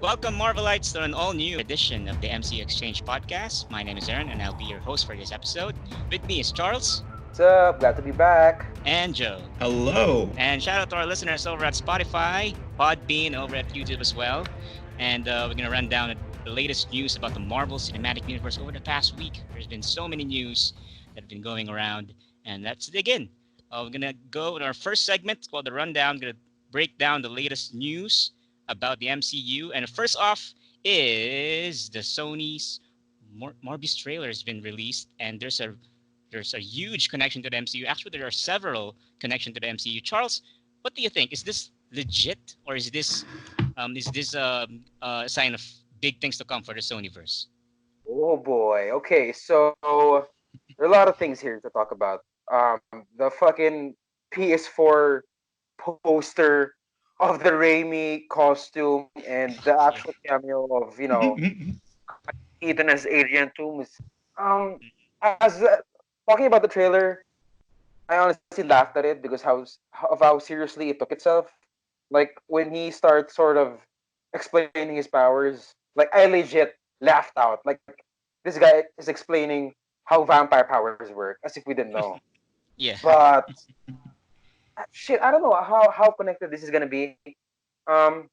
Welcome, Marvelites, to an all new edition of the MCUExchange podcast. My name is Aaron, and I'll be your host for this episode. With me is Charles What's up? Glad to be back. and Joe. Hello. And shout out to our listeners over at Spotify, Podbean, over at YouTube as well. And we're going to run down the latest news about the Marvel Cinematic Universe over the past week. There's been so many news that have been going around, and let's dig in. We're going to go with our first segment called The Rundown. We're going to break down the latest news about the MCU. And first off is the Sony's Morbius trailer has been released, and there's a huge connection to the MCU. Actually, there are several connection to the MCU. Charles, what do you think? Is this legit, or is this a sign of big things to come for the Sonyverse? Oh boy. Okay, so there are a lot of things here to talk about. The fucking PS4 poster of the Raimi costume and the Yeah. actual cameo of Ethan as Adrian Toomes. Um, as talking about the trailer, I honestly laughed at it because how seriously it took itself. Like when he starts sort of explaining his powers, like I legit laughed out. Like this guy is explaining how vampire powers work, as if we didn't know. Yeah. But shit, I don't know how connected this is gonna be. Um,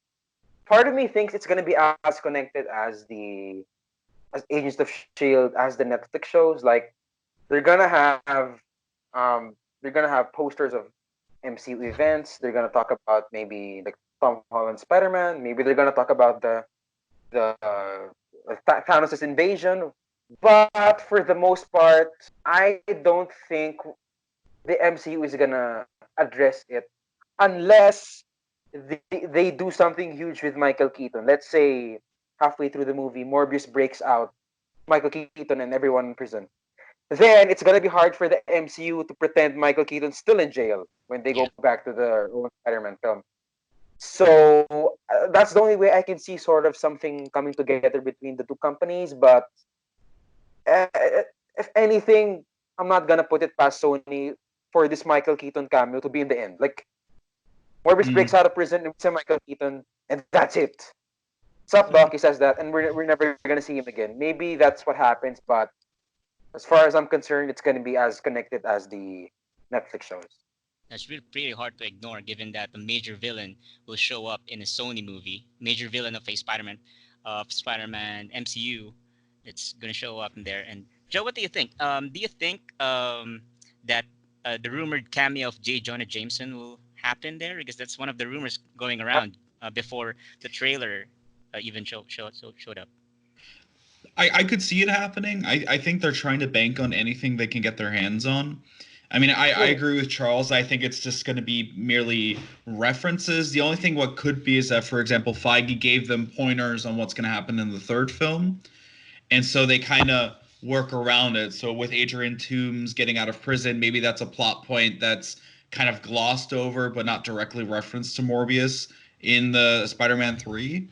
Part of me thinks it's gonna be as connected as Agents of Shield, as the Netflix shows. Like they're gonna have they're gonna have posters of MCU events. They're gonna talk about maybe like Tom Holland Spider Man. Maybe they're gonna talk about the Thanos' invasion. But for the most part, I don't think the MCU is gonna address it unless they do something huge with Michael Keaton. Let's say halfway through the movie, Morbius breaks out Michael Keaton and everyone in prison. Then it's gonna be hard for the MCU to pretend Michael Keaton's still in jail when they Yeah. go back to the own Spider-Man film. So that's the only way I can see sort of something coming together between the two companies. But uh, if anything, I'm not gonna put it past Sony for this Michael Keaton cameo to be in the end. Like Morbius breaks Mm. out of prison, and we see Michael Keaton, and that's it. Sup, Doc? He says that, and we're never gonna see him again. Maybe that's what happens, but as far as I'm concerned, it's gonna be as connected as the Netflix shows. That's really pretty hard to ignore, given that the major villain will show up in a Sony movie. Major villain of a Spider-Man MCU. It's gonna show up in there. And Joe, what do you think? Do you think that the rumored cameo of J. Jonah Jameson will happen there? Because that's one of the rumors going around before the trailer even showed up. I could see it happening. I think they're trying to bank on anything they can get their hands on. I mean, I True. agree with Charles. I think it's just going to be merely references. The only thing what could be is that, for example, Feige gave them pointers on what's going to happen in the third film. And so they kind of work around it. So with Adrian Toomes getting out of prison, maybe that's a plot point that's kind of glossed over but not directly referenced to Morbius in the Spider-Man 3.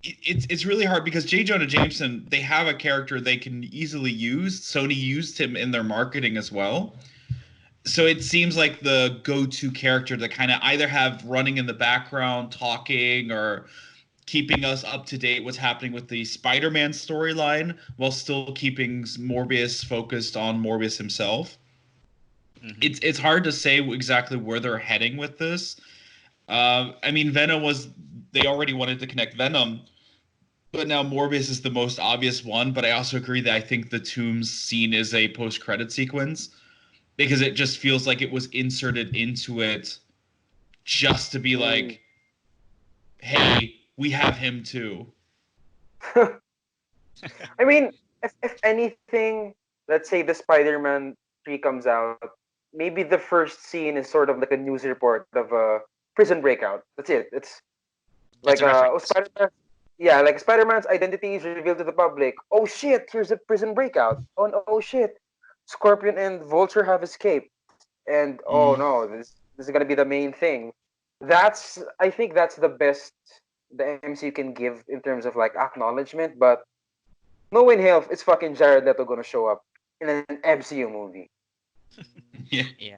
It's really hard because J. Jonah Jameson, they have a character they can easily use. Sony used him in their marketing as well. So it seems like the go-to character to kind of either have running in the background talking or keeping us up to date what's happening with the Spider-Man storyline while still keeping Morbius focused on Morbius himself. Hmm. It's hard to say exactly where they're heading with this. I mean, Venom was they already wanted to connect Venom, but now Morbius is the most obvious one. But I also agree that I think the Tombs scene is a post-credit sequence because it just feels like it was inserted into it just to be Mm. like, hey, we have him too. I mean, if anything, let's say the Spider-Man 3 comes out, maybe the first scene is sort of like a news report of a prison breakout. That's it. It's That's like a reference. yeah, like Spider-Man's identity is revealed to the public. Oh shit, here's a prison breakout. Oh shit, Scorpion and Vulture have escaped. And oh Mm. no, this is gonna be the main thing. I think that's the best the MCU can give in terms of like acknowledgement. But no in hell, it's fucking Jared Leto gonna show up in an MCU movie. Yeah. Yeah.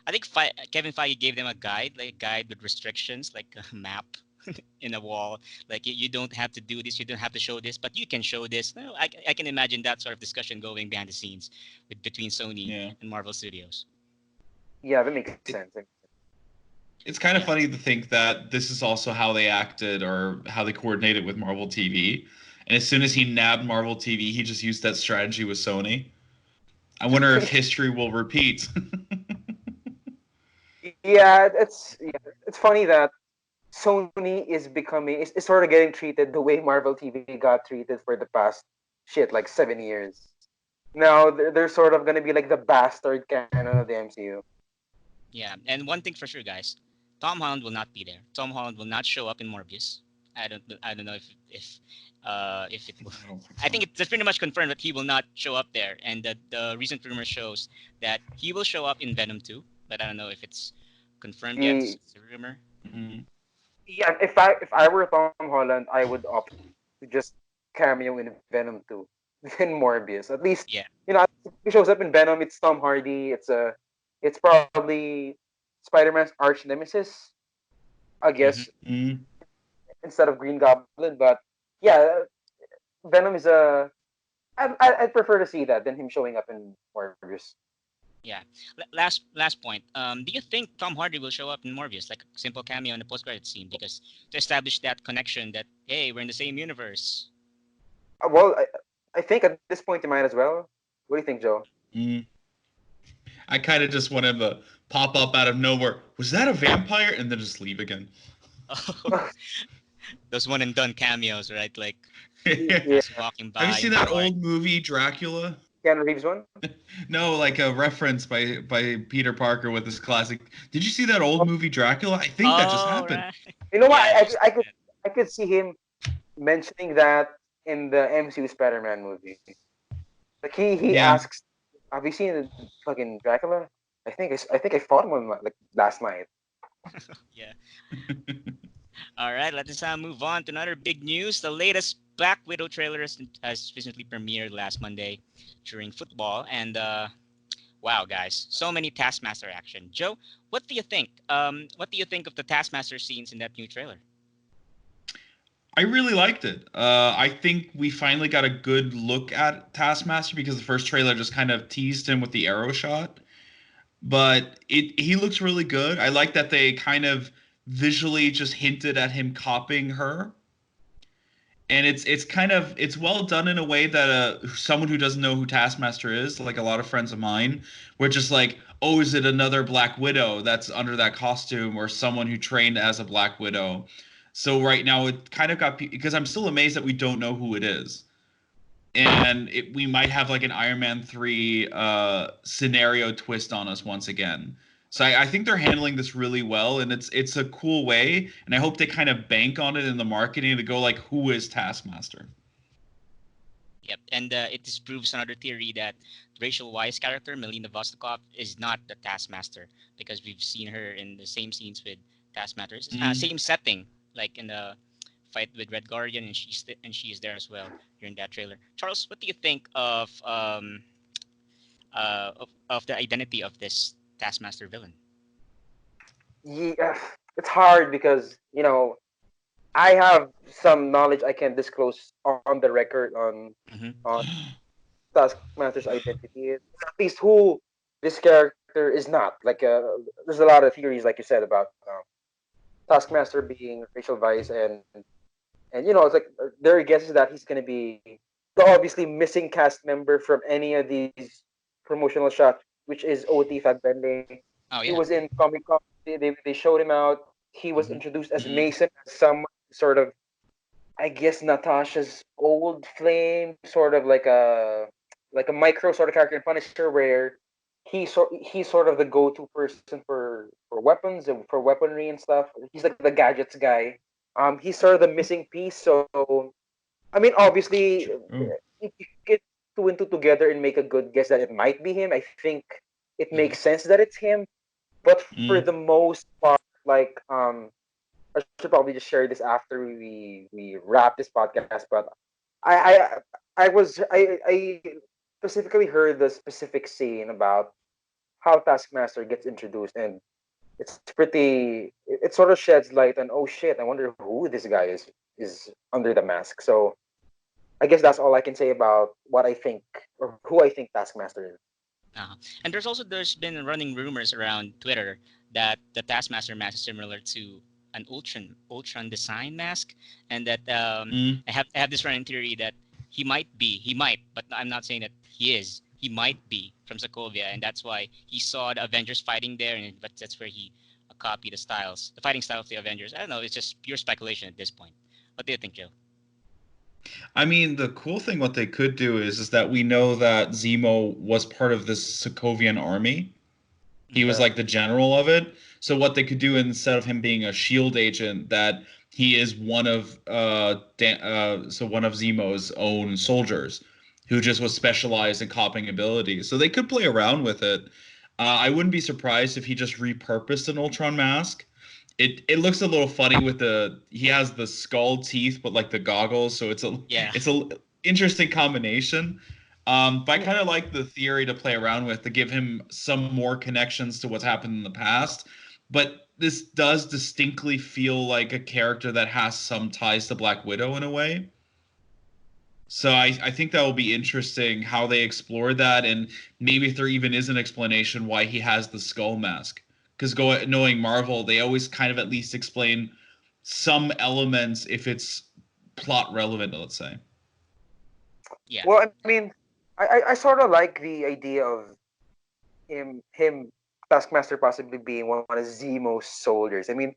I think Kevin Feige gave them a guide, like a guide with restrictions, like a map. in a wall. Like you don't have to do this, you don't have to show this, but you can show this. No, I can imagine that sort of discussion going behind the scenes between Sony Yeah. and Marvel Studios. Yeah, that makes It, sense. it's kind of Yeah. funny to think that this is also how they acted or how they coordinated with Marvel TV. And as soon as he nabbed Marvel TV, he just used that strategy with Sony. I wonder if history will repeat. It's funny that Sony is sort of getting treated the way Marvel TV got treated for the past shit like 7 years. Now they're sort of gonna be like the bastard canon of the MCU. Yeah, and one thing for sure, guys, Tom Holland will not be there. Tom Holland will not show up in Morbius. I don't know if it will. I don't think I so. think it's pretty much confirmed that he will not show up there, and that the recent rumor shows that he will show up in Venom 2, but I don't know if it's confirmed yet. He, It's a rumor. Mhm. yeah, if I were Tom Holland, I would opt to just cameo in Venom 2 than Morbius. At least Yeah. if he shows up in Venom, it's Tom Hardy. It's probably Spider-Man's arch nemesis, I Hmm. guess, Mhm. instead of Green Goblin. But yeah, Venom is a. I'd prefer to see that than him showing up in Morbius. Yeah. Last point. Do you think Tom Hardy will show up in Morbius, like a simple cameo in the post-credit scene, because to establish that connection that hey, we're in the same universe. Well, I think at this point you might as well. What do you think, Joe? Mhm. I kind of just want him to pop up out of nowhere. Was that a vampire? And then just leave again. Oh, those one and done cameos, right? Like Yeah, just walking Have you by seen in the that park. old movie Dracula? Keanu Reeves one. No, like a reference by Peter Parker with his classic. Did you see that old movie Dracula? I think that just Oh, happened. right. You know what? Yeah, I've seen that. I could see him mentioning that in the MCU Spider-Man movie. Like he Yeah. asks, "Have you seen the fucking Dracula?" I think I fought one like last night. Yeah. All right, let's move on to another big news. The latest Black Widow trailer has recently premiered last Monday during football, and wow, guys, so many Taskmaster action. Joe, what do you think? What do you think of the Taskmaster scenes in that new trailer? I really liked it. I think we finally got a good look at Taskmaster because the first trailer just kind of teased him with the arrow shot. But he looks really good. I like that they kind of visually just hinted at him copying her. And it's kind of it's well done in a way that someone who doesn't know who Taskmaster is, like a lot of friends of mine, were just like, oh, is it another Black Widow that's under that costume, or someone who trained as a Black Widow? So right now it kind of got because I'm still amazed that we don't know who it is, and we might have like an Iron Man 3 scenario twist on us once again. So I think they're handling this really well, and it's a cool way, and I hope they kind of bank on it in the marketing to go like, who is Taskmaster? Yep, and it disproves another theory that Rachel Weisz character, Melina Vostokov, is not the Taskmaster because we've seen her in the same scenes with Taskmaster, Mm. same setting, like in the fight with Red Guardian, and she is there as well during that trailer. Charles, what do you think of the identity of this Taskmaster villain? Yeah, it's hard because I have some knowledge I can disclose on the record Hmm. on Taskmaster's identity, at least who this character is not. Like, there's a lot of theories, like you said, about Taskmaster being Rachel Weisz, and it's like there are guesses that he's gonna be the obviously missing cast member from any of these promotional shots, which is OT Fagbende. Oh He yeah. was in Comic Con. They showed him out. He was Hmm. introduced as Mm. Mason, as someone sort of, I guess, Natasha's old flame, sort of like a micro sort of character in Punisher, where he's sort of the go-to person for weapons and for weaponry and stuff. He's like the gadgets guy. He's sort of the missing piece. So I mean, obviously, Oh. if you get two and two together and make a good guess that it might be him, I think it Hmm. makes sense that it's him. But for Mm. the most part, like I should probably just share this after we wrap this podcast. But I I specifically heard the specific scene about how Taskmaster gets introduced, and it's pretty. It sort of sheds light on, oh shit, I wonder who this guy is under the mask. So I guess that's all I can say about what I think or who I think Taskmaster is. And there's been running rumors around Twitter that the Taskmaster mask is similar to an Ultron design mask, and that Mm. I have this running theory that he might, but I'm not saying that he is. He might be from Sokovia, and that's why he saw the Avengers fighting there, and but that's where he copied the fighting style of the Avengers. I don't know. It's just pure speculation at this point. What do you think, Joe? I mean, the cool thing what they could do is that we know that Zemo was part of this Sokovian army. He was Mhm. Yeah. like the general of it. So what they could do instead of him being a shield agent, that he is one of one of Zemo's own soldiers who just was specialized in copying abilities. So they could play around with it. I wouldn't be surprised if he just repurposed an Ultron mask. It looks a little funny with the he has the skull teeth but like the goggles, so Yeah. it's a interesting combination. But I Yeah. kind of like the theory to play around with to give him some more connections to what's happened in the past. But this does distinctly feel like a character that has some ties to Black Widow in a way. So I think that will be interesting how they explore that, and maybe if there even is an explanation why he has the skull mask. Because knowing Marvel, they always kind of at least explain some elements if it's plot relevant, let's say. Yeah. Well, I mean, I sort of like the idea of him Taskmaster possibly being one of Zemo's soldiers. I mean,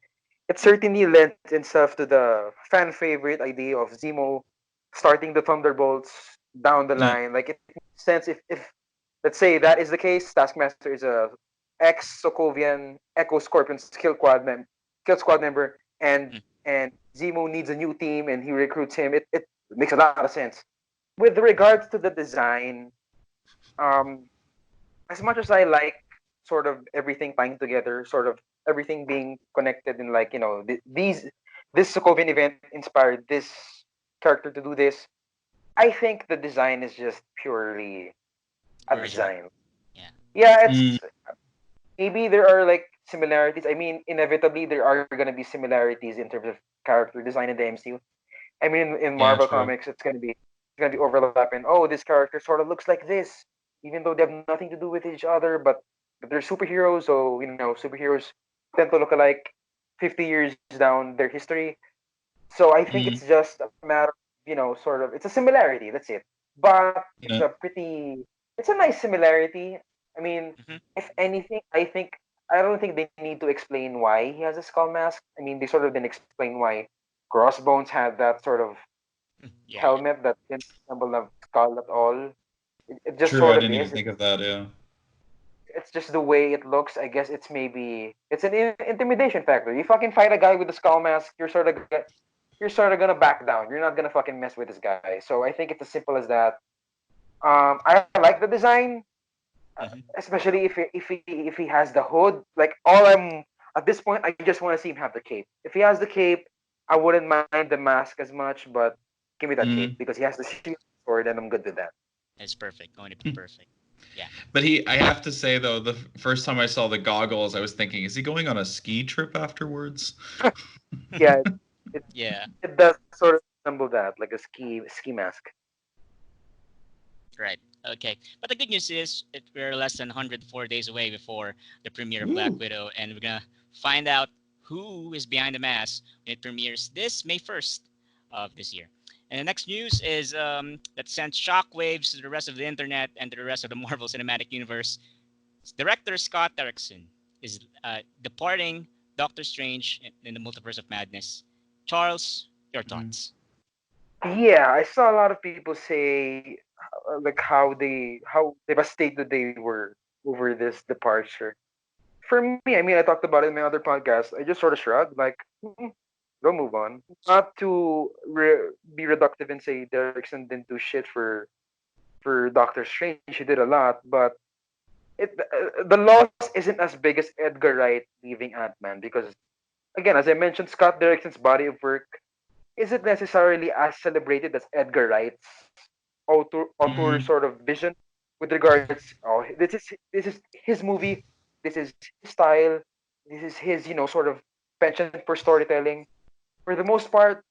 it certainly lends itself to the fan favorite idea of Zemo starting the Thunderbolts down the Yeah. line. Like it makes sense if let's say that is the case. Taskmaster is a ex Sokovian Echo Scorpion skill squad member, Mm. and Zemo needs a new team, and he recruits him. It makes a lot of sense. With regards to the design, um, as much as I like sort of everything tying together, sort of everything being connected in like this Sokovian event inspired this character to do this. I think the design is just purely a Original. design. Yeah. Yeah, it's Mm, maybe there are like similarities. I mean, inevitably there are gonna be similarities in terms of character design in the MCU. I mean, in yeah, Marvel true. comics, it's gonna be overlapping. Oh, this character sort of looks like this, even though they have nothing to do with each other. But they're superheroes, so superheroes tend to look alike 50 years down their history. So I think Mm, it's just a matter, sort of, it's a similarity. That's it. But yeah. it's a nice similarity. I mean, Hmm. if anything, I don't think they need to explain why he has a skull mask. I mean, they sort of didn't explain why Crossbones had that sort of Yeah. Yeah. helmet that didn't resemble a skull at all. It just True, I sort of didn't even is. think of that, yeah. It's just the way it looks. I guess it's an intimidation factor. You fucking fight a guy with a skull mask, you're sort of gonna back down. You're not gonna fucking mess with this guy. So I think it's as simple as that. I like the design, Hmm. especially if he has the hood. Like all I'm at this point, I just want to see him have the cape. If he has the cape, I wouldn't mind the mask as much, but give me that cape Mm. because he has the shield sword, and I'm good with that. It's perfect. Going to be perfect. Yeah. But I have to say though, the first time I saw the goggles, I was thinking, is he going on a ski trip afterwards? Yeah, it Yeah. it does sort of resemble that, like a ski mask. Right. Okay. But the good news is we're less than 104 days away before the premiere of Black Ooh. Widow, and we're gonna find out who is behind the mask when it premieres this May 1st of this year. And the next news is that sent shockwaves to the rest of the internet and to the rest of the Marvel Cinematic Universe. Director Scott Derrickson is departing Doctor Strange in the Multiverse of Madness. Charles, your Mm. thoughts? Yeah, I saw a lot of people say like how devastated they were over this departure. For me, I mean, I talked about it in my other podcast. I just sort of shrugged, like, go move on. Not to be reductive and say Derrickson didn't do shit for Doctor Strange. He did a lot, but the loss isn't as big as Edgar Wright leaving Ant Man because, again, as I mentioned, Scott Derrickson's body of work isn't necessarily as celebrated as Edgar Wright's auteur Mm. sort of vision with regards. Oh, this is his movie. This is his style. this is his, sort of penchant for storytelling. For the most part,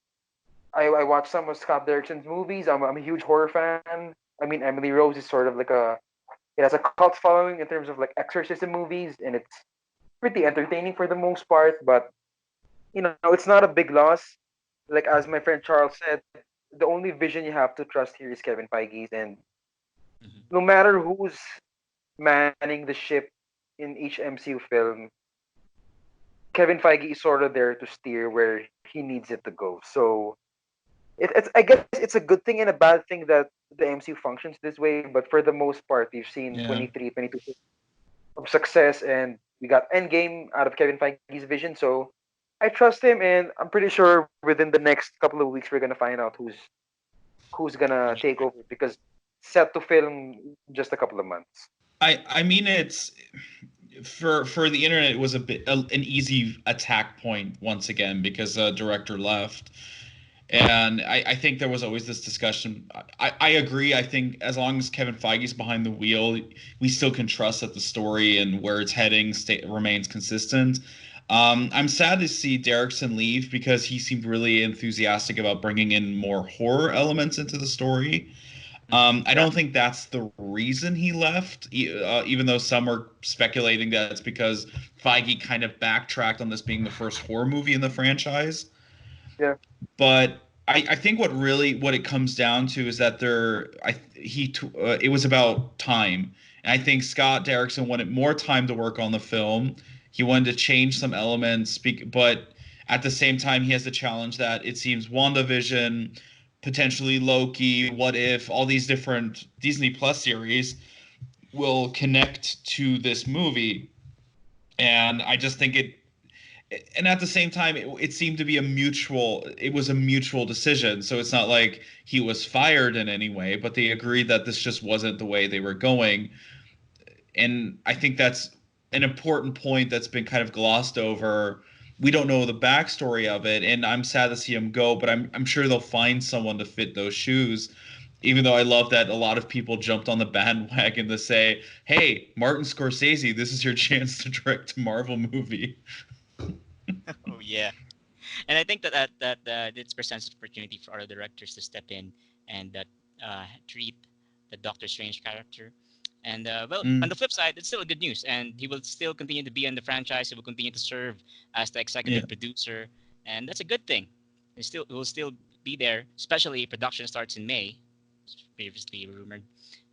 I watch some of Scott Derrickson's movies. I'm a huge horror fan. I mean, Emily Rose is sort of like it has a cult following in terms of like exorcism movies, and it's pretty entertaining for the most part. But it's not a big loss. Like as my friend Charles said, the only vision you have to trust here is Kevin Feige's, and Mhm. no matter who's manning the ship in each MCU film, Kevin Feige is sort of there to steer where he needs it to go. So it's I guess it's a good thing and a bad thing that the MCU functions this way. But for the most part, we've seen Yeah. 23, 22 of success, and we got Endgame out of Kevin Feige's vision. So I trust him, and I'm pretty sure within the next couple of weeks we're gonna find out who's gonna take over because set to film just a couple of months. I mean it's for the internet it was a bit an easy attack point once again because the director left. And I think there was always this discussion. I agree. I think as long as Kevin Feige's behind the wheel, we still can trust that the story and where it's heading remains consistent. I'm sad to see Derrickson leave because he seemed really enthusiastic about bringing in more horror elements into the story. I Yeah. don't think that's the reason he left, even though some are speculating that it's because Feige kind of backtracked on this being the first horror movie in the franchise. Yeah. But I think what it comes down to is that it was about time, and I think Scott Derrickson wanted more time to work on the film. He wanted to change some elements, but at the same time, he has the challenge that it seems WandaVision, potentially Loki, What If, all these different Disney Plus series will connect to this movie, and I just think and at the same time it seemed to be it was a mutual decision, so it's not like he was fired in any way, but they agreed that this just wasn't the way they were going. And I think that's an important point that's been kind of glossed over. We don't know the backstory of it, and I'm sad to see him go, but I'm sure they'll find someone to fit those shoes. Even though I love that a lot of people jumped on the bandwagon to say, hey, Martin Scorsese, this is your chance to direct a Marvel movie. Oh yeah, and I think that this presents an opportunity for other directors to step in and treat the Doctor Strange character. And well, on Mm, the flip side, it's still good news, and he will still continue to be in the franchise. He will continue to serve as the yeah. executive producer, and that's a good thing. He will still be there, especially if production starts in May, previously rumored.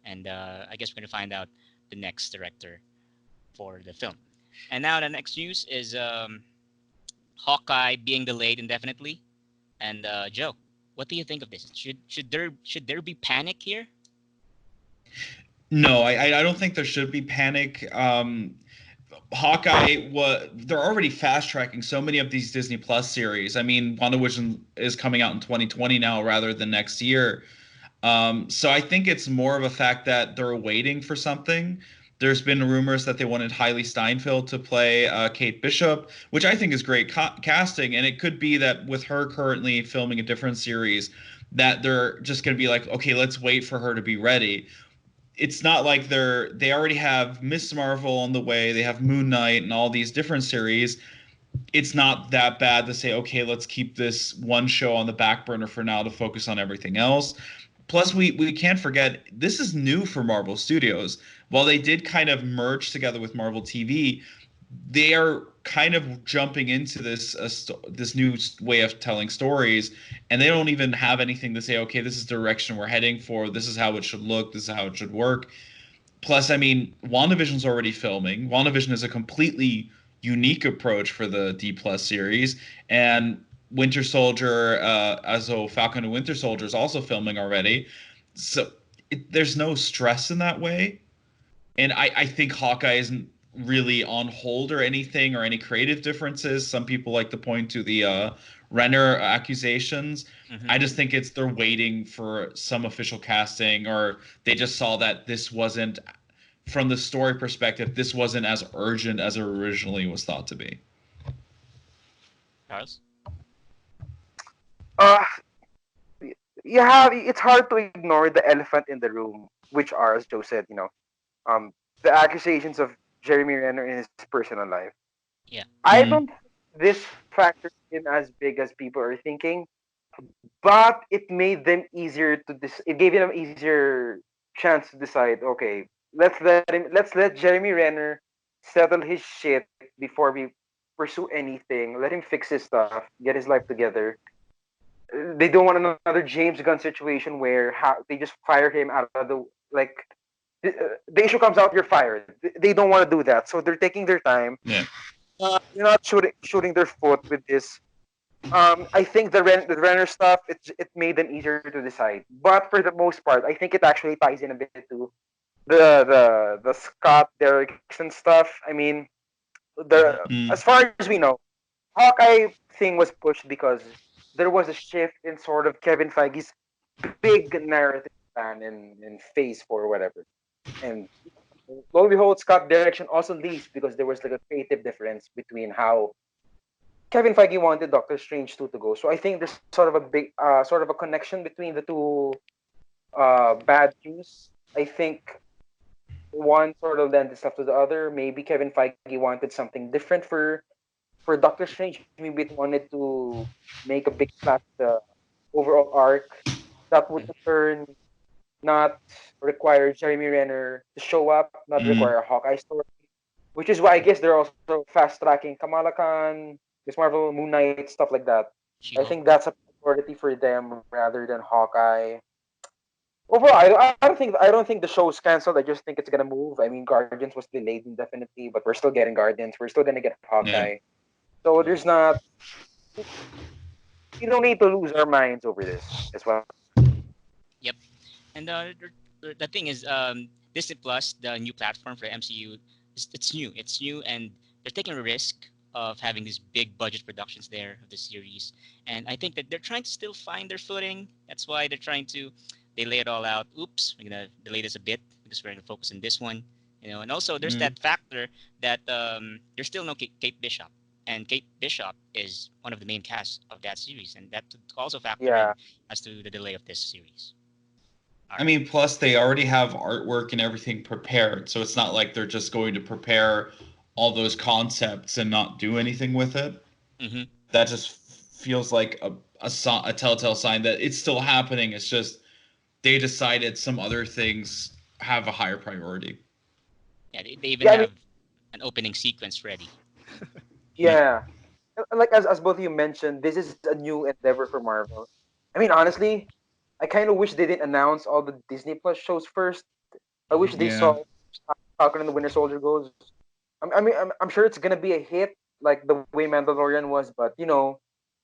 And I guess we're gonna find out the next director for the film. And now the next news is Hawkeye being delayed indefinitely. And Joe, what do you think of this? Should there be panic here? No, I don't think there should be panic. Hawkeye, they're already fast tracking so many of these Disney Plus series. I mean, WandaVision is coming out in 2020 now rather than next year. So I think it's more of a fact that they're waiting for something. There's been rumors that they wanted Hailey Steinfeld to play Kate Bishop, which I think is great casting. And it could be that with her currently filming a different series, that they're just going to be like, okay, let's wait for her to be ready. It's not like they already have Miss Marvel on the way, they have Moon Knight and all these different series. It's not that bad to say, okay, let's keep this one show on the back burner for now to focus on everything else. Plus, we can't forget this is new for Marvel Studios. While they did kind of merge together with Marvel TV, they are kind of jumping into this new way of telling stories, and they don't even have anything to say, okay, this is the direction we're heading for, this is how it should look, this is how it should work. Plus, I mean, WandaVision's already filming. WandaVision is a completely unique approach for the D Plus series, and Winter Soldier, Falcon and Winter Soldier is also filming already. So there's no stress in that way, and I think Hawkeye isn't really on hold or anything or any creative differences. Some people like to point to the Renner accusations. Mm-hmm. I just think they're waiting for some official casting, or they just saw that this wasn't, from the story perspective, this wasn't as urgent as it originally was thought to be. Charles? Uh, it's hard to ignore the elephant in the room, which are, as Joe said, um, the accusations of Jeremy Renner in his personal life. Yeah. I Mm. don't think this factored in as big as people are thinking, but it made them easier to it gave them easier chance to decide. Okay, let's let Jeremy Renner settle his shit before we pursue anything. Let him fix his stuff, get his life together. They don't want another James Gunn situation where they just fire him out of the like. The issue comes out, you're fired. They don't want to do that, so they're taking their time. Yeah. They're not shooting their foot with this. I think the Renner stuff it made them easier to decide. But for the most part, I think it actually ties in a bit to the Scott Derrickson stuff. I mean, the Mm. as far as we know, Hawkeye thing was pushed because there was a shift in sort of Kevin Feige's big narrative plan in Phase 4 or whatever. And lo and behold, Scott Derrickson also leaves because there was like a creative difference between how Kevin Feige wanted Doctor Strange 2 to go. So I think there's sort of a big sort of a connection between the two bad news. I think one sort of lent itself to the other. Maybe Kevin Feige wanted something different for Doctor Strange. Maybe it wanted to make a big splash the overall arc that would in turn not require Jeremy Renner to show up, not Mm. require a Hawkeye story. Which is why I guess they're also fast tracking Kamala Khan, Miss Marvel, Moon Knight, stuff like that. I think She-Hulk. that's a priority for them rather than Hawkeye. Overall, I don't think the show's canceled. I just think it's gonna move. I mean, Guardians was delayed indefinitely, but we're still getting Guardians. We're still gonna get Yeah. Hawkeye. So there's Mhm. not. We don't need to lose our minds over this as well. Yep. And the thing is, Disney Plus, the new platform for MCU, it's new. It's new, and they're taking a risk of having these big budget productions there of the series. And I think that they're trying to still find their footing. That's why they're trying to they lay it all out. Oops, we're gonna delay this a bit because we're gonna focus on this one. And also there's Mm. that factor that there's still no Kate Bishop, and Kate Bishop is one of the main cast of that series, and that could also factor Yeah, in as to the delay of this series. All I right. mean, plus they already have artwork and everything prepared, so it's not like they're just going to prepare all those concepts and not do anything with it. Mm-hmm. That just feels like a telltale sign that it's still happening. It's just they decided some other things have a higher priority. Yeah, they even yeah. I mean, have an opening sequence ready. Yeah. yeah. Like as both of you mentioned, this is a new endeavor for Marvel. I mean, honestly, I kind of wish they didn't announce all the Disney Plus shows first. I wish Mm-hmm. they Yeah. saw Falcon and the Winter Soldier goes. I'm sure it's gonna be a hit like the way Mandalorian was, but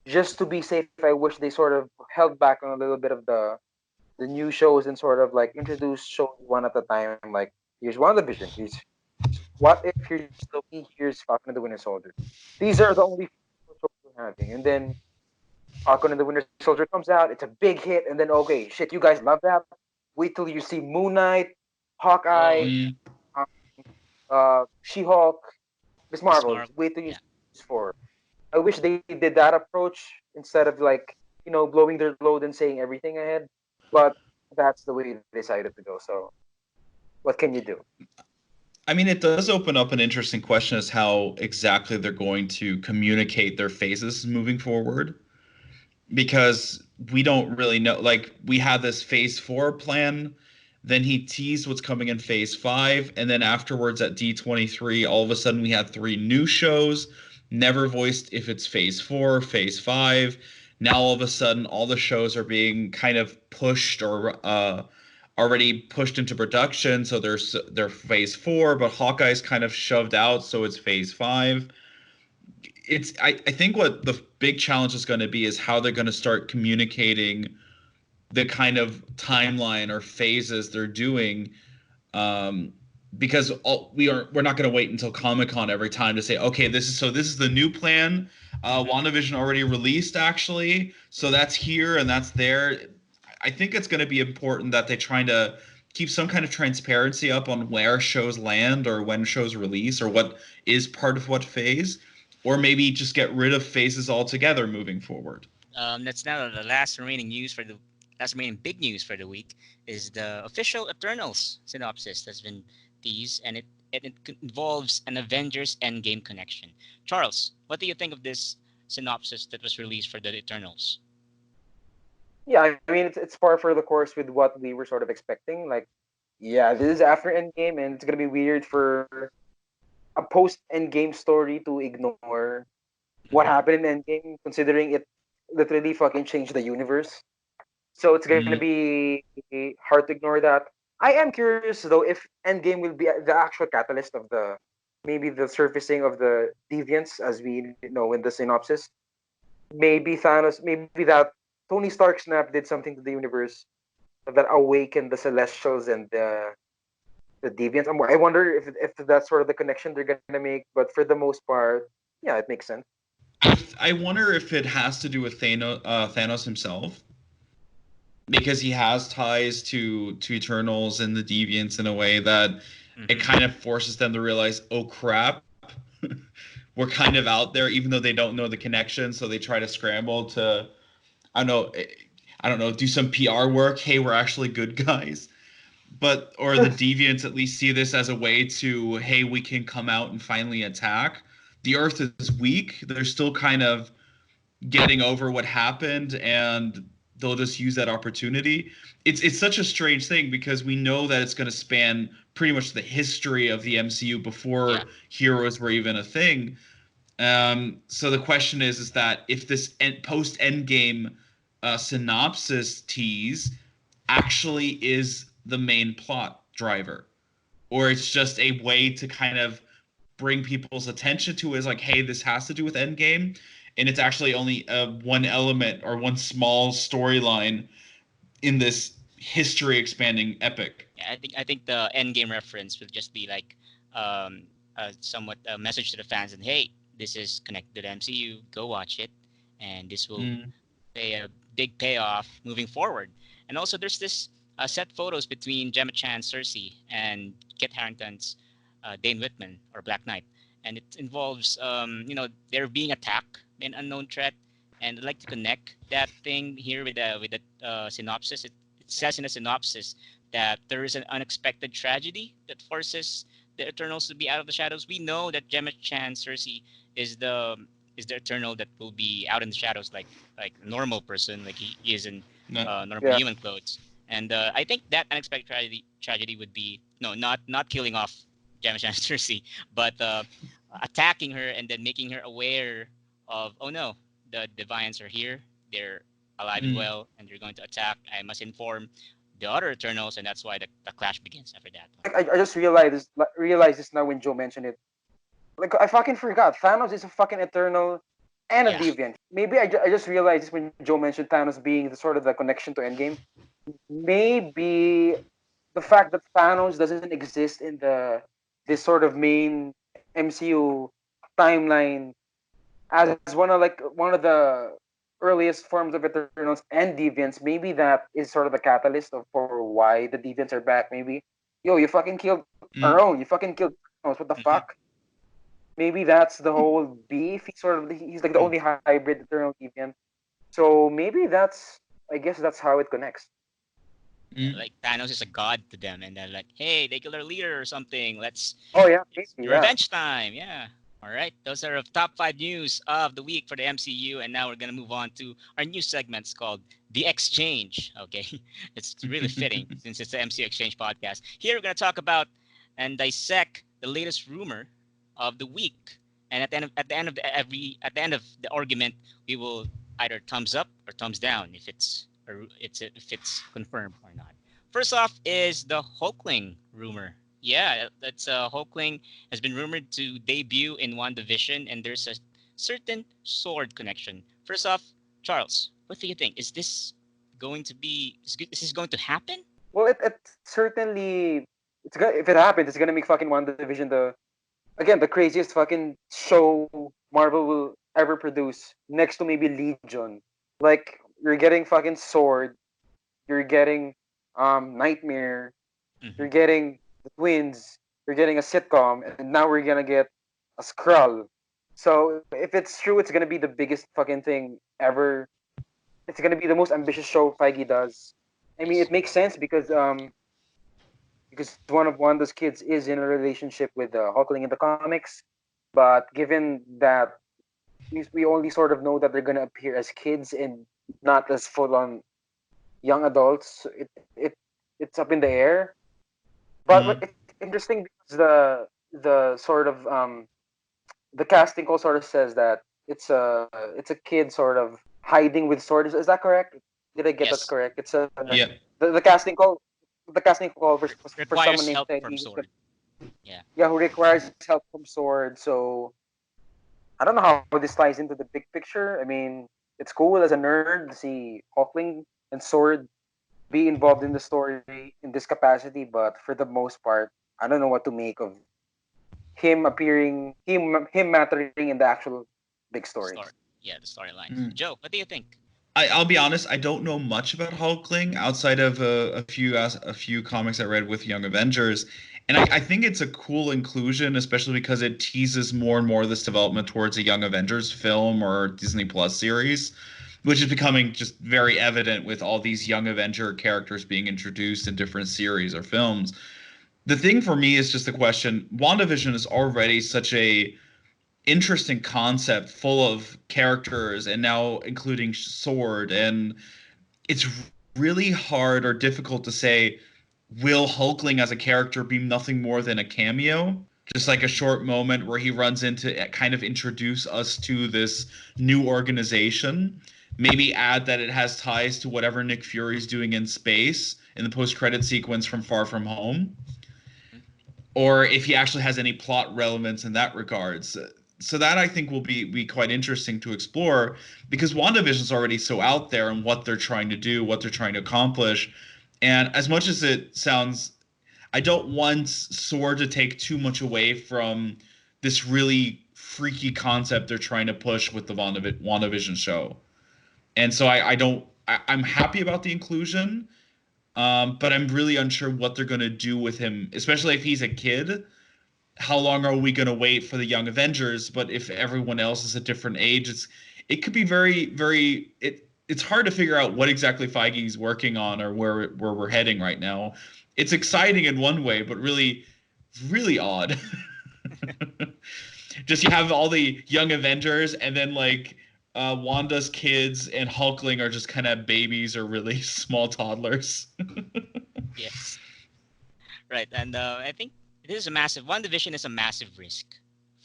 just to be safe, I wish they sort of held back on a little bit of the new shows and sort of like introduce shows one at a time. Like here's WandaVision, here's What If, here's Loki, here's Falcon and the Winter Soldier. These are the only shows we're having, and then Falcon and the Winter Soldier comes out. It's a big hit, and then okay, shit, you guys love that. Wait till you see Moon Knight, Hawkeye, Oh Mm. yeah, uh, She-Hulk, Miss Miss Marvel. Marvel. Wait till you Yeah, see these four. I wish they did that approach instead of like blowing their load and saying everything ahead. But that's the way they decided to go. So what can you do? I mean, it does open up an interesting question as how exactly they're going to communicate their phases moving forward. Because we don't really know. Like, we had this phase 4 plan, then he teased what's coming in phase 5, and then afterwards at D23, all of a sudden we had 3 new shows, never voiced if it's phase 4, phase 5. Now all of a sudden all the shows are being kind of pushed or already pushed into production, so they're phase 4, but Hawkeye's kind of shoved out, so it's phase 5. I think what the big challenge is going to be is how they're going to start communicating the kind of timeline or phases they're doing, um, because we're not going to wait until Comic-Con every time to say, okay, this is the new plan. mm-hmm. WandaVision already released, actually, so that's here and that's there. I think it's going to be important that they try to keep some kind of transparency up on where shows land or when shows release or what is part of what phase, or maybe just get rid of phases altogether moving forward. That's now the last remaining news for the last remaining big news for the week is the official Eternals synopsis that's been teased, and it involves an Avengers Endgame connection. Charles, what do you think of this synopsis that was released for the Eternals? Yeah, I mean it's par for the course with what we were sort of expecting. Like, yeah, this is after Endgame, and it's gonna be weird for a post Endgame story to ignore what Mm-hmm. happened in Endgame, considering it literally fucking changed the universe. So it's gonna Mm, be hard to ignore that. I am curious though if Endgame will be the actual catalyst of the maybe the surfacing of the deviants as we know in the synopsis. Maybe Thanos, maybe that Tony Stark snap did something to the universe that awakened the Celestials and the deviants. I wonder if that's sort of the connection they're gonna make. But for the most part, yeah, it makes sense. I wonder if it has to do with Thanos himself, because he has ties to Eternals and the Deviants in a way that it Mm-hmm. kind of forces them to realize, oh crap, we're kind of out there, even though they don't know the connection. So they try to scramble to, I don't know, I don't know, do some PR work. Hey, we're actually good guys. But or the Deviants at least see this as a way to, hey, we can come out and finally attack. The Earth is weak. They're still kind of getting over what happened, and they'll just use that opportunity. It's such a strange thing because we know that it's going to span pretty much the history of the MCU Yeah. before heroes were even a thing. So the question is that if this post Endgame synopsis tease actually is the main plot driver, or it's just a way to kind of bring people's attention to is like, hey, this has to do with Endgame, and it's actually only one element or one small storyline in this history expanding epic. Yeah, I think the end game reference will just be like somewhat a message to the fans and hey, this is connected to the MCU. Go watch it, and this will Mm, pay a big payoff moving forward. And also, there's this set photos between Gemma Chan, Cersei, and Kit Harington's Dane Whitman or Black Knight, and it involves they're being attacked by an unknown threat, and I'd like to connect that thing here with the synopsis. It says in the synopsis that there is an unexpected tragedy that forces the Eternals to be out of the shadows. We know that Gemma Chan, Cersei, is the is the Eternal that will be out in the shadows like a normal person, like he is in no. normal Yeah, human clothes. And I think that unexpected tragedy would be no, not killing off Gemma Chan Cersei, but attacking her and then making her aware of oh no, the Deviants are here, they're alive and Mm, well, and they're going to attack. I must inform the other Eternals, and that's why the clash begins after that point. I just realized this now when Joe mentioned it. Like I fucking forgot. Thanos is a fucking eternal and a Yeah, deviant. Maybe I just realized this when Joe mentioned Thanos being the sort of the connection to Endgame. Maybe the fact that Thanos doesn't exist in the this sort of main MCU timeline as one of the earliest forms of Eternals and Deviants. Maybe that is sort of the catalyst for why the Deviants are back. Maybe, yo, you fucking killed our mm, own. You fucking killed Thanos. What the mm-hmm. fuck? Maybe that's the whole beef. He's like the only hybrid Eternal Deviant. So maybe I guess that's how it connects. Yeah, mm. like Thanos is a god to them, and they're like, hey, they killed our leader or something. Oh yeah, It's maybe yeah. revenge time. Yeah. All right. Those are the top five news of the week for the MCU, and now we're gonna move on to our new segments called the Exchange. Okay, it's really fitting since it's the MCU Exchange podcast. Here we're gonna talk about and dissect the latest rumor of the week, and at the end of the argument, we will either thumbs up or thumbs down if it's confirmed or not. First off is the Hulkling rumor. Yeah, that's Hulkling has been rumored to debut in one division, and there's a certain sword connection. First off, Charles, what do you think? Is this going to happen? Well, it certainly if it happens, it's gonna make fucking One Division the craziest fucking show Marvel will ever produce, next to maybe Legion. Like you're getting fucking Sword, you're getting Nightmare, Mm-hmm. you're getting the Twins, you're getting a sitcom, and now we're gonna get a Skrull. So if it's true, it's gonna be the biggest fucking thing ever. It's gonna be the most ambitious show Feige does. I mean, Yes. it makes sense because because one of Wanda's kids is in a relationship with Hulkling in the comics. But given that we only sort of know that they're gonna appear as kids and not as full on young adults, it's up in the air. But Mm. it's interesting because the sort of the casting call sort of says that it's a kid sort of hiding with swords. Is that correct? Did I get that Yes. correct? It's Yeah. Yeah. the casting call. The casting call for someone Requires named help from Peggy, sword. Yeah. yeah, who requires help from sword. So I don't know how this ties into the big picture. I mean, it's cool as a nerd to see Hulkling and sword be involved in the story in this capacity, but for the most part, I don't know what to make of him appearing, him mattering in the actual big story. Story. Yeah, the storyline. Mm. Joe, what do you think? I'll be honest. I don't know much about Hulkling outside of a few comics I read with Young Avengers, and I think it's a cool inclusion, especially because it teases more and more of this development towards a Young Avengers film or Disney Plus series, which is becoming just very evident with all these Young Avenger characters being introduced in different series or films. The thing for me is just the question: WandaVision is already such a interesting concept full of characters and now including sword, and it's really hard or difficult to say, will Hulkling as a character be nothing more than a cameo, just like a short moment where he runs in to kind of introduce us to this new organization, maybe add that it has ties to whatever Nick Fury's doing in space in the post-credit sequence from Far From Home, Hmm? or if he actually has any plot relevance in that regards. So that I think will be quite interesting to explore, because WandaVision's already so out there and what they're trying to do, what they're trying to accomplish. And as much as it sounds, I don't want Sword to take too much away from this really freaky concept they're trying to push with the WandaVision show. And so I'm happy about the inclusion, but I'm really unsure what they're going to do with him, especially if he's a kid. How long are we going to wait for the Young Avengers? But if everyone else is a different age, it could be it's hard to figure out what exactly Feige's working on or where we're heading right now. It's exciting in one way, but really odd. Just you have all the Young Avengers, and then like Wanda's kids and Hulkling are just kind of babies or really small toddlers. Yes. Right. And I think this is a massive. One Division is a massive risk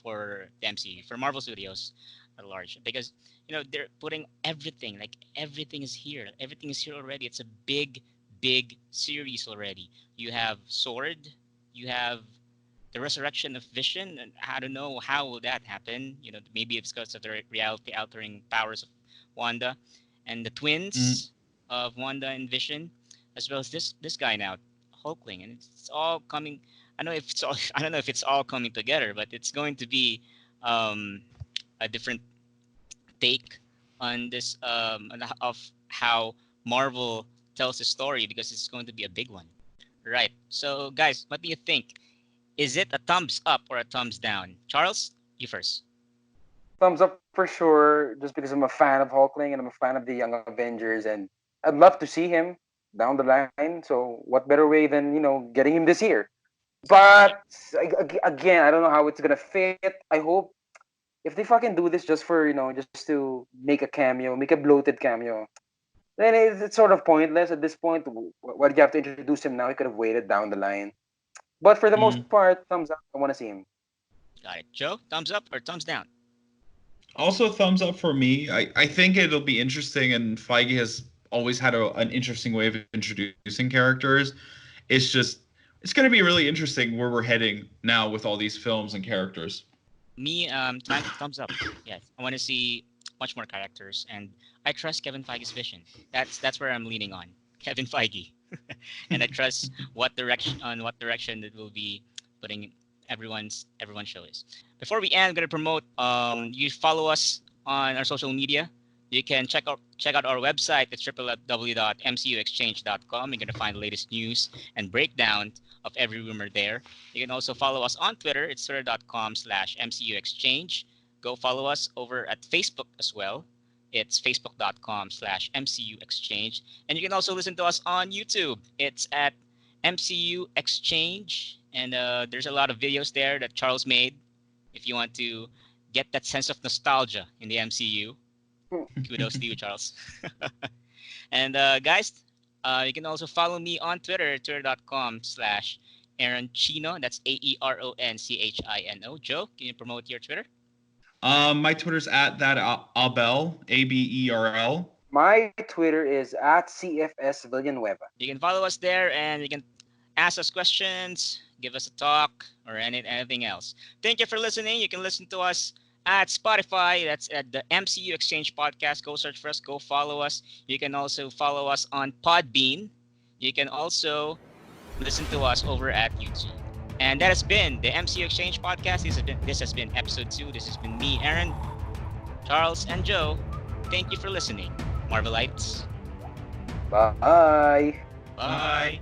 for the MCU, for Marvel Studios at large, because they're putting everything. Like everything is here. Everything is here already. It's a big, big series already. You have Sword. You have the resurrection of Vision, and I don't know how will that happen. Maybe it's because of the reality-altering powers of Wanda, and the Mm. twins of Wanda and Vision, as well as this guy now, Hulkling, and it's all coming. I don't know if it's all. I don't know if it's all coming together, but it's going to be um, a different take on this of how Marvel tells the story, because it's going to be a big one. Right. So, guys, what do you think? Is it a thumbs up or a thumbs down? Charles, you first. Thumbs up for sure, just because I'm a fan of Hulkling and I'm a fan of the Young Avengers, and I'd love to see him down the line. So what better way than getting him this year? But again, I don't know how it's gonna fit. I hope if they fucking do this just for just to make a cameo, make a bloated cameo, then it's sort of pointless at this point. Why did you have to introduce him now? He could have waited down the line. But for the most Mm. part, thumbs up. I want to see him. Got it. Joe, thumbs up or thumbs down? Also, thumbs up for me. I think it'll be interesting, and Feige has always had an interesting way of introducing characters. It's going to be really interesting where we're heading now with all these films and characters. Me, thumbs up. Yes, I want to see much more characters, and I trust Kevin Feige's vision. That's where I'm leaning on Kevin Feige, and I trust what direction it will be putting everyone's show is. Before we end, I'm gonna promote. You follow us on our social media. You can check out our website. It's www.mcuexchange.com. You're gonna find the latest news and breakdown of every rumor there. You can also follow us on Twitter. It's twitter.com/mcuexchange. Go follow us over at Facebook as well. It's facebook.com/mcuexchange. And you can also listen to us on YouTube. It's at MCUExchange, and there's a lot of videos there that Charles made. If you want to get that sense of nostalgia in the MCU, kudos to you, Charles. And guys, you can also follow me on Twitter, twitter.com/AaronChino. That's AeronChino. Joe, can you promote your Twitter? My Twitter's at that Abel, ABERL. My Twitter is at CFS Villanueva. You can follow us there, and you can ask us questions, give us a talk, or anything else. Thank you for listening. You can listen to us at Spotify. That's at the MCUExchange podcast. Go search for us. Go follow us. You can also follow us on Podbean. You can also listen to us over at YouTube. And that has been the MCUExchange podcast. This has been episode 2. This has been me, Aaron, Charles, and Joe. Thank you for listening. Marvelites. Bye. Bye.